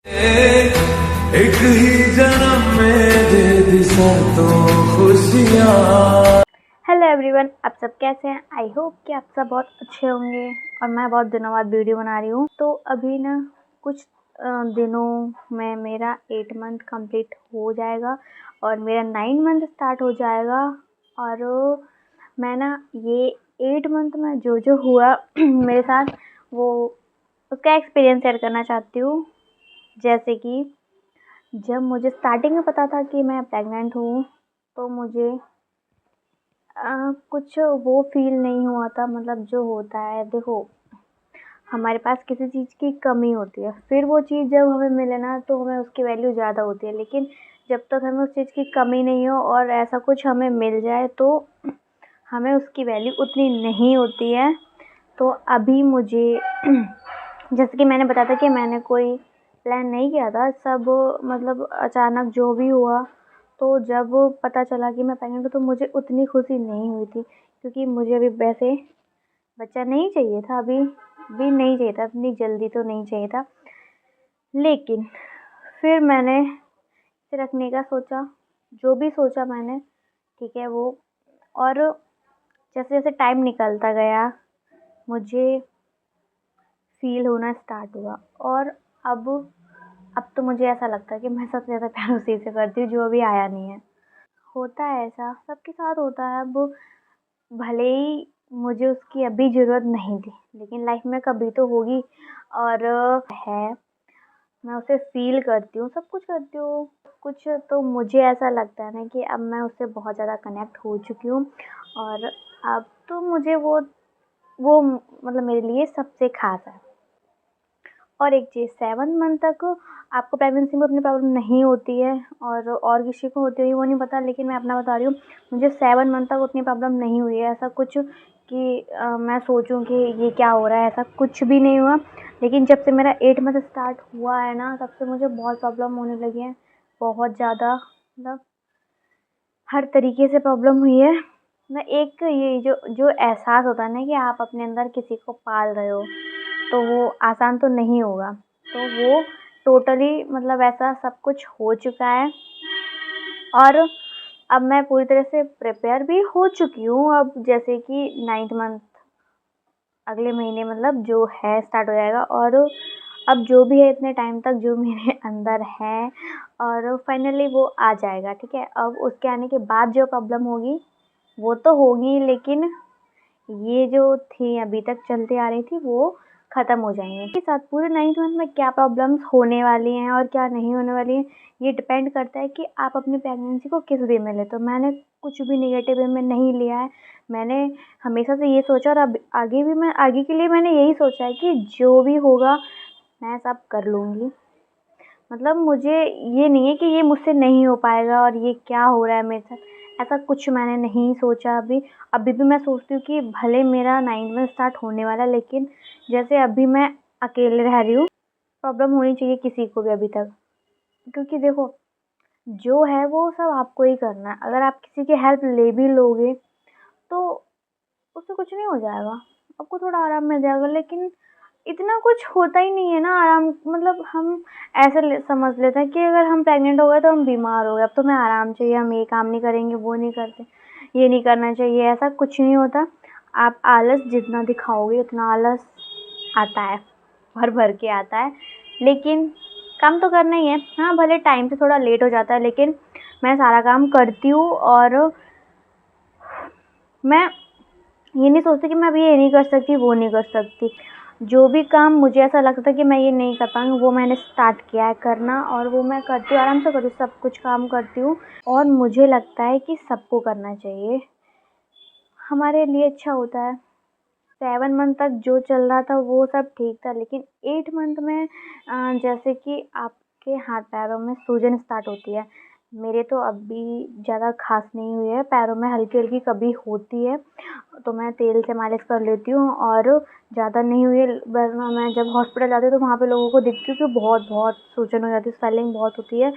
एक ही जन्म में दे दी सातों खुशियाँ। हेलो एवरीवन, आप सब कैसे हैं? आई होप कि आप सब बहुत अच्छे होंगे। और मैं बहुत दिनों बाद वीडियो बना रही हूँ। तो अभी ना कुछ दिनों में मेरा 8 मंथ कंप्लीट हो जाएगा और मेरा 9 मंथ स्टार्ट हो जाएगा। और मैं ना ये 8 मंथ में जो जो हुआ मेरे साथ, वो उसका एक्सपीरियंस शेयर करना चाहती हूँ। जैसे कि जब मुझे स्टार्टिंग में पता था कि मैं प्रेग्नेंट हूँ, तो मुझे कुछ वो फील नहीं हुआ था। मतलब जो होता है, देखो, हमारे पास किसी चीज़ की कमी होती है, फिर वो चीज़ जब हमें मिले ना, तो हमें उसकी वैल्यू ज़्यादा होती है। लेकिन जब तक हमें उस चीज़ की कमी नहीं हो और ऐसा कुछ हमें मिल जाए, तो हमें उसकी वैल्यू उतनी नहीं होती है। तो अभी मुझे जैसे कि मैंने बताया था कि मैंने कोई प्लान नहीं किया था, सब मतलब अचानक जो भी हुआ। तो जब पता चला कि मैं प्रेग्नेंट हूँ, तो मुझे उतनी खुशी नहीं हुई थी, क्योंकि मुझे अभी वैसे बच्चा नहीं चाहिए था, अभी भी नहीं चाहिए था, इतनी जल्दी तो नहीं चाहिए था। लेकिन फिर मैंने इसे रखने का सोचा, जो भी सोचा मैंने, ठीक है वो। और जैसे जैसे टाइम निकलता गया, मुझे फील होना स्टार्ट हुआ। और अब तो मुझे ऐसा लगता है कि मैं सबसे ज़्यादा प्यार उसी से करती हूँ जो अभी आया नहीं है। होता है, ऐसा सबके साथ होता है। अब भले ही मुझे उसकी अभी ज़रूरत नहीं थी, लेकिन लाइफ में कभी तो होगी। और है, मैं उसे फ़ील करती हूँ, सब कुछ करती हूँ। कुछ तो मुझे ऐसा लगता है ना कि अब मैं उससे बहुत ज़्यादा कनेक्ट हो चुकी हूँ। और अब तो मुझे वो मतलब मेरे लिए सबसे ख़ास है। और एक चीज़, 7 मंथ तक आपको प्रेगनेंसी में उतनी प्रॉब्लम नहीं होती है, और किसी को होती होगी वो नहीं पता, लेकिन मैं अपना बता रही हूँ। मुझे 7 मंथ तक उतनी प्रॉब्लम नहीं हुई है। ऐसा कुछ कि मैं सोचूं कि ये क्या हो रहा है, ऐसा कुछ भी नहीं हुआ। लेकिन जब से मेरा 8 मंथ स्टार्ट हुआ है ना, तब से मुझे बहुत प्रॉब्लम होने लगी है, बहुत ज़्यादा। मतलब हर तरीके से प्रॉब्लम हुई है ना। एक ये जो जो एहसास होता है ना कि आप अपने अंदर किसी को पाल रहे हो, तो वो आसान तो नहीं होगा। तो वो टोटली मतलब ऐसा सब कुछ हो चुका है। और अब मैं पूरी तरह से प्रिपेयर भी हो चुकी हूँ। अब जैसे कि 9th मंथ अगले महीने मतलब जो है स्टार्ट हो जाएगा। और अब जो भी है इतने टाइम तक जो मेरे अंदर है, और फाइनली वो आ जाएगा, ठीक है। अब उसके आने के बाद जो प्रॉब्लम होगी वो तो होगी, लेकिन ये जो थी अभी तक चलती आ रही थी, वो ख़त्म हो जाएंगे। इसके साथ पूरे 9th मंथ में क्या प्रॉब्लम्स होने वाली हैं और क्या नहीं होने वाली हैं, ये डिपेंड करता है कि आप अपनी प्रेगनेंसी को किस वे में लेते हो। मैंने कुछ भी नेगेटिव वे में नहीं लिया है। मैंने हमेशा से ये सोचा, और अब आगे भी मैं आगे के लिए मैंने यही सोचा है कि जो भी होगा मैं सब कर लूँगी। मतलब मुझे ये नहीं है कि ये मुझसे नहीं हो पाएगा और ये क्या हो रहा है मेरे साथ, ऐसा कुछ मैंने नहीं सोचा अभी। अभी भी मैं सोचती हूँ कि भले मेरा 9 में स्टार्ट होने वाला, लेकिन जैसे अभी मैं अकेले रह रही हूँ, प्रॉब्लम होनी चाहिए किसी को भी अभी तक। क्योंकि देखो, जो है वो सब आपको ही करना है। अगर आप किसी की हेल्प ले भी लोगे, तो उससे कुछ नहीं हो जाएगा, आपको थोड़ा आराम मिल जाएगा। लेकिन इतना कुछ होता ही नहीं है ना आराम। मतलब हम ऐसे समझ लेते हैं कि अगर हम प्रेग्नेंट हो गए तो हम बीमार हो गए, अब तो हमें आराम चाहिए, हम ये काम नहीं करेंगे, वो नहीं करते, ये नहीं करना चाहिए। ऐसा कुछ नहीं होता। आप आलस जितना दिखाओगे उतना आलस आता है, भर भर के आता है। लेकिन काम तो करना ही है। हाँ, भले टाइम से थोड़ा लेट हो जाता है, लेकिन मैं सारा काम करती हूँ। और मैं ये नहीं सोचती कि मैं अभी ये नहीं कर सकती, वो नहीं कर सकती। जो भी काम मुझे ऐसा लगता था कि मैं ये नहीं कर पाऊँगी, वो मैंने स्टार्ट किया है करना, और वो मैं करती हूँ, आराम से करती हूँ, सब कुछ काम करती हूँ। और मुझे लगता है कि सबको करना चाहिए, हमारे लिए अच्छा होता है। 7 मंथ तक जो चल रहा था वो सब ठीक था, लेकिन 8 मंथ में जैसे कि आपके हाथ पैरों में सूजन स्टार्ट होती है। मेरे तो अभी ज़्यादा खास नहीं हुई है, पैरों में हल्की हल्की कभी होती है, तो मैं तेल से मालिश कर लेती हूँ, और ज़्यादा नहीं हुई है। वरना मैं जब हॉस्पिटल जाती हूँ तो वहाँ पे लोगों को दिखती हूँ कि बहुत बहुत सूजन हो जाती है, स्वेलिंग बहुत होती है,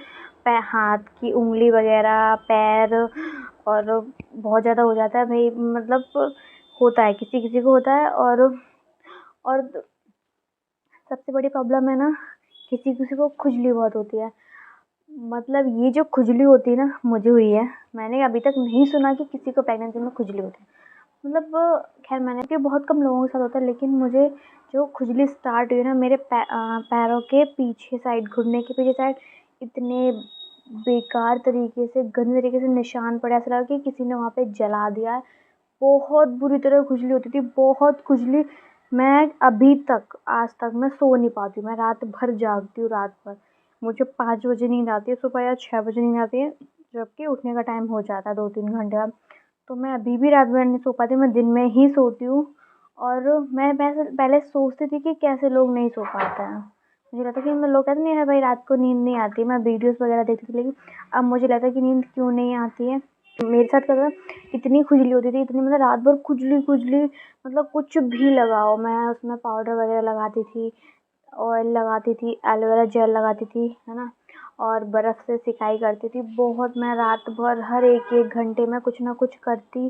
हाथ की उंगली वगैरह, पैर, और बहुत ज़्यादा हो जाता है भाई। मतलब होता है, किसी किसी को होता है। और सबसे बड़ी प्रॉब्लम है ना किसी किसी को खुजली बहुत होती है। मतलब ये जो खुजली होती है ना, मुझे हुई है। मैंने अभी तक नहीं सुना कि किसी को प्रेगनेंसी में खुजली होती है। मतलब खैर मैंने कि बहुत कम लोगों के साथ होता है, लेकिन मुझे जो खुजली स्टार्ट हुई ना, मेरे पैरों के पीछे साइड, घुटने के पीछे साइड, इतने बेकार तरीके से, गंदे तरीके से निशान पड़े, ऐसा लगा कि किसी ने वहाँ पे जला दिया है। बहुत बुरी तरह खुजली होती थी, बहुत खुजली। मैं अभी तक, आज तक मैं सो नहीं पाती हूँ, मैं रात भर जागती हूँ, रात भर। मुझे 5 बजे नींद आती है सुबह, या 6 बजे नींद आती है, जबकि उठने का टाइम हो जाता है 2-3 घंटे बाद। तो मैं अभी भी रात भर नहीं सो पाती, मैं दिन में ही सोती हूँ। और मैं वैसे पहले सोचती थी कि कैसे लोग नहीं सो पाते हैं। मुझे लगता है कि लोग कहते नहीं है भाई रात को नींद नहीं आती, मैं वीडियोस वगैरह देखती थी, लेकिन अब मुझे लगता है कि नींद क्यों नहीं आती है। मेरे साथ क्या था, इतनी खुजली होती थी, इतनी, मतलब रात भर खुजली खुजली, मतलब कुछ भी लगाओ, मैं उसमें पाउडर वगैरह लगाती थी, ऑयल लगाती थी, एलोवेरा जेल लगाती थी, है ना, और बर्फ़ से सिकाई करती थी। बहुत मैं रात भर हर एक घंटे में कुछ ना कुछ करती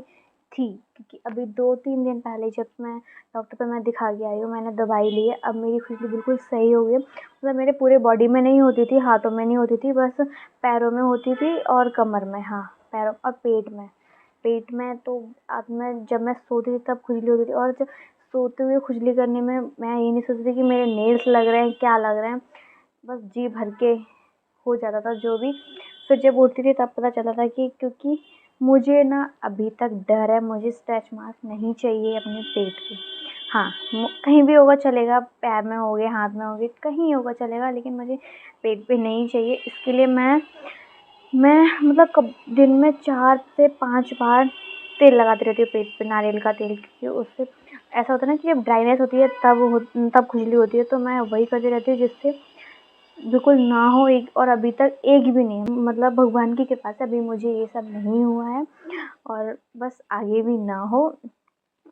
थी, क्योंकि अभी 2-3 दिन पहले जब मैं डॉक्टर पे मैं दिखा के आई हूँ, मैंने दवाई ली है, अब मेरी खुजली बिल्कुल सही हो गई है। मतलब मेरे पूरे बॉडी में नहीं होती थी, हाथों में नहीं होती थी, बस पैरों में होती थी और कमर में, हाँ, पैरों और पेट में। पेट में तो अब मैं, जब मैं सोती थी तब खुजली होती थी, और जब सोते हुए खुजली करने में मैं ये नहीं सोचती थी कि मेरे नेल्स लग रहे हैं, क्या लग रहे हैं, बस जी भर के हो जाता था जो भी। फिर जब उठती थी तब पता चला था कि, क्योंकि मुझे ना अभी तक डर है, मुझे स्ट्रेच मार्क नहीं चाहिए अपने पेट पे। हाँ, कहीं भी होगा चलेगा, पैर में हो गए, हाथ में हो गए, कहीं होगा चलेगा, लेकिन मुझे पेट पे नहीं चाहिए। इसके लिए मैं मतलब दिन में 4 से 5 बार तेल लगाती रहती हूँ पेट पे, नारियल का तेल, क्योंकि उससे ऐसा होता है ना कि जब ड्राइनेस होती है तब खुजली होती है, तो मैं वही करती रहती हूँ जिससे बिल्कुल ना हो। एक, और अभी तक एक भी नहीं, मतलब भगवान की कृपा से अभी मुझे ये सब नहीं हुआ है, और बस आगे भी ना हो।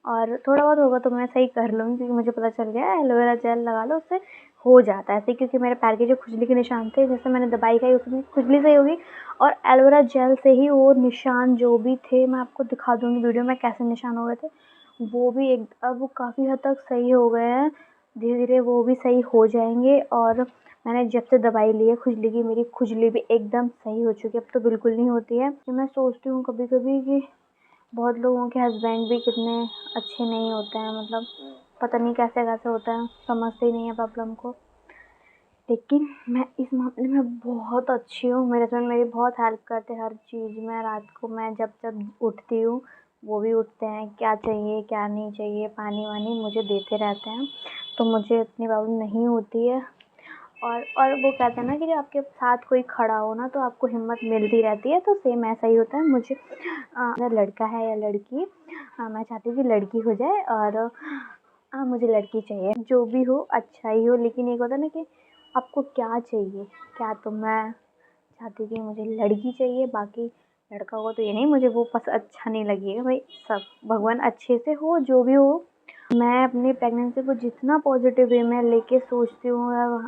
और थोड़ा बहुत होगा तो मैं सही कर लूँगी, क्योंकि मुझे पता चल गया है एलोवेरा जेल लगा लो उससे हो जाता है ऐसे, क्योंकि मेरे पैर के जो खुजली के निशान थे, जैसे मैंने दवाई खाई उसमें खुजली सही होगी, और एलोवेरा जेल से ही वो निशान जो भी थे, मैं आपको दिखा दूँगी वीडियो में कैसे निशान हो गए थे, वो भी एक, अब वो काफ़ी हद तक सही हो गए हैं। धीरे धीरे वो भी सही हो जाएंगे। और मैंने जब से दवाई ली है खुजली की, मेरी खुजली भी एकदम सही हो चुकी है, अब तो बिल्कुल नहीं होती है। तो मैं सोचती हूँ कभी कभी कि बहुत लोगों के हस्बैंड भी कितने अच्छे नहीं होते हैं, मतलब पता नहीं कैसे कैसे होता है, समझते ही नहीं है प्रॉब्लम को। लेकिन मैं इस मामले में बहुत अच्छी हूँ, मेरे हस्बैंड मेरी बहुत हेल्प करते हैं हर चीज़ में। रात को मैं जब जब उठती हूँ, वो भी उठते हैं, क्या चाहिए क्या नहीं चाहिए, पानी वानी मुझे देते रहते हैं, तो मुझे इतनी प्रॉब्लम नहीं होती है। और वो कहते हैं ना कि जब आपके साथ कोई खड़ा हो ना, तो आपको हिम्मत मिलती रहती है, तो सेम ऐसा ही होता है मुझे। अगर लड़का है या लड़की, मैं चाहती हूँ कि लड़की हो जाए, और मुझे लड़की चाहिए, जो भी हो अच्छा ही हो, लेकिन एक होता है ना कि आपको क्या चाहिए क्या, तो मैं चाहती हूँ कि मुझे लड़की चाहिए, बाकी लड़का होगा तो ये नहीं, मुझे वो अच्छा नहीं लगेगा भाई, सब भगवान अच्छे से हो, जो भी हो। मैं अपनी प्रेगनेंसी को जितना पॉजिटिव वे में लेके सोचती हूँ,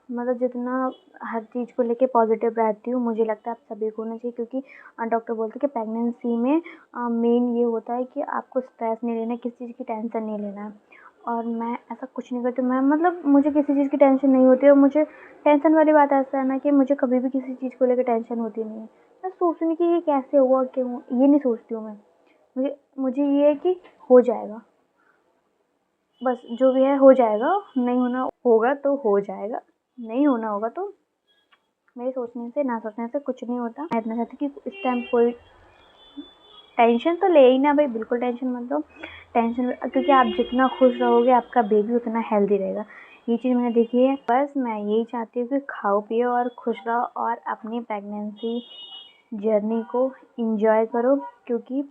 मतलब जितना हर चीज़ को लेके पॉजिटिव रहती हूँ, मुझे लगता है आप सभी को होना चाहिए, क्योंकि डॉक्टर बोलते हैं कि प्रेगनेंसी में मेन ये होता है कि आपको स्ट्रेस नहीं लेना है, किसी चीज़ की टेंशन नहीं लेना है। और मैं ऐसा कुछ नहीं करती, मैं मतलब मुझे किसी चीज़ की टेंशन नहीं होती, और मुझे टेंशन वाली बात ऐसा है ना कि मुझे कभी भी किसी चीज़ को लेकर टेंशन होती नहीं है। मैं सोचती नहीं कि ये कैसे हुआ, क्यों, ये नहीं सोचती हूँ मैं। मुझे मुझे ये है कि हो जाएगा, बस जो भी है हो जाएगा, नहीं होना होगा तो हो जाएगा, नहीं होना होगा तो मेरे सोचने से ना सोचने से कुछ नहीं होता। मैं इतना चाहती हूँ कि इस टाइम कोई टेंशन तो ले ही ना भाई, बिल्कुल टेंशन मत लो। टेंशन, क्योंकि आप जितना खुश रहोगे आपका बेबी उतना हेल्दी रहेगा, ये चीज़ मैंने देखी है। बस मैं यही चाहती हूँ कि खाओ पियो और खुश रहो, और अपनी प्रेगनेंसी जर्नी को इंजॉय करो, क्योंकि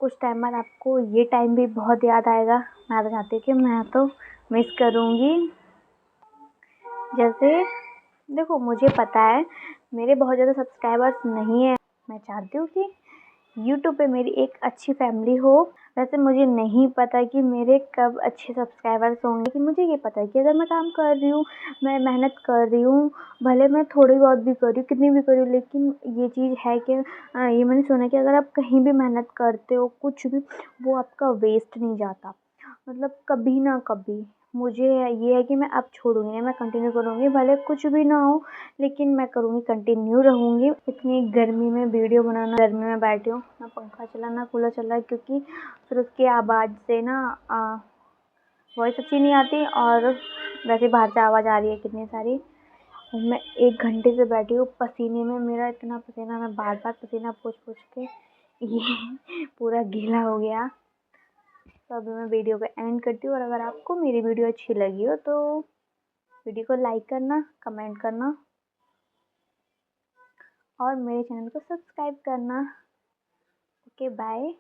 कुछ टाइम बाद आपको ये टाइम भी बहुत याद आएगा। मैं तो चाहती हूँ कि मैं तो मिस करूँगी। जैसे देखो, मुझे पता है मेरे बहुत ज़्यादा सब्सक्राइबर्स नहीं है, मैं चाहती हूँ कि यूट्यूब पे मेरी एक अच्छी फैमिली हो। वैसे मुझे नहीं पता कि मेरे कब अच्छे सब्सक्राइबर्स होंगे, लेकिन मुझे ये पता है कि अगर मैं काम कर रही हूँ, मैं मेहनत कर रही हूँ, भले मैं थोड़ी बहुत भी कर रही हूँ, कितनी भी कर रही हूँ, लेकिन ये चीज़ है कि ये मैंने सुना कि अगर आप कहीं भी मेहनत करते हो कुछ भी, वो आपका वेस्ट नहीं जाता, मतलब कभी ना कभी। मुझे ये है कि मैं अब छोड़ूँगी नहीं, मैं कंटिन्यू करूँगी, भले कुछ भी ना हो लेकिन मैं करूँगी, कंटिन्यू रहूँगी। इतनी गर्मी में वीडियो बनाना, गर्मी में बैठी हूँ, ना पंखा चला ना कूलर चल रहा है, क्योंकि फिर उसकी आवाज़ से ना वॉइस अच्छी नहीं आती, और वैसे बाहर से आवाज़ आ रही है कितनी सारी। मैं 1 घंटे से बैठी हूँ पसीने में, मेरा इतना पसीना, मैं बार-बार पसीना पोंछ-पोंछ के ये पूरा गीला हो गया। तो अभी मैं वीडियो को एंड करती हूँ, और अगर आपको मेरी वीडियो अच्छी लगी हो तो वीडियो को लाइक करना, कमेंट करना और मेरे चैनल को सब्सक्राइब करना। Okay bye.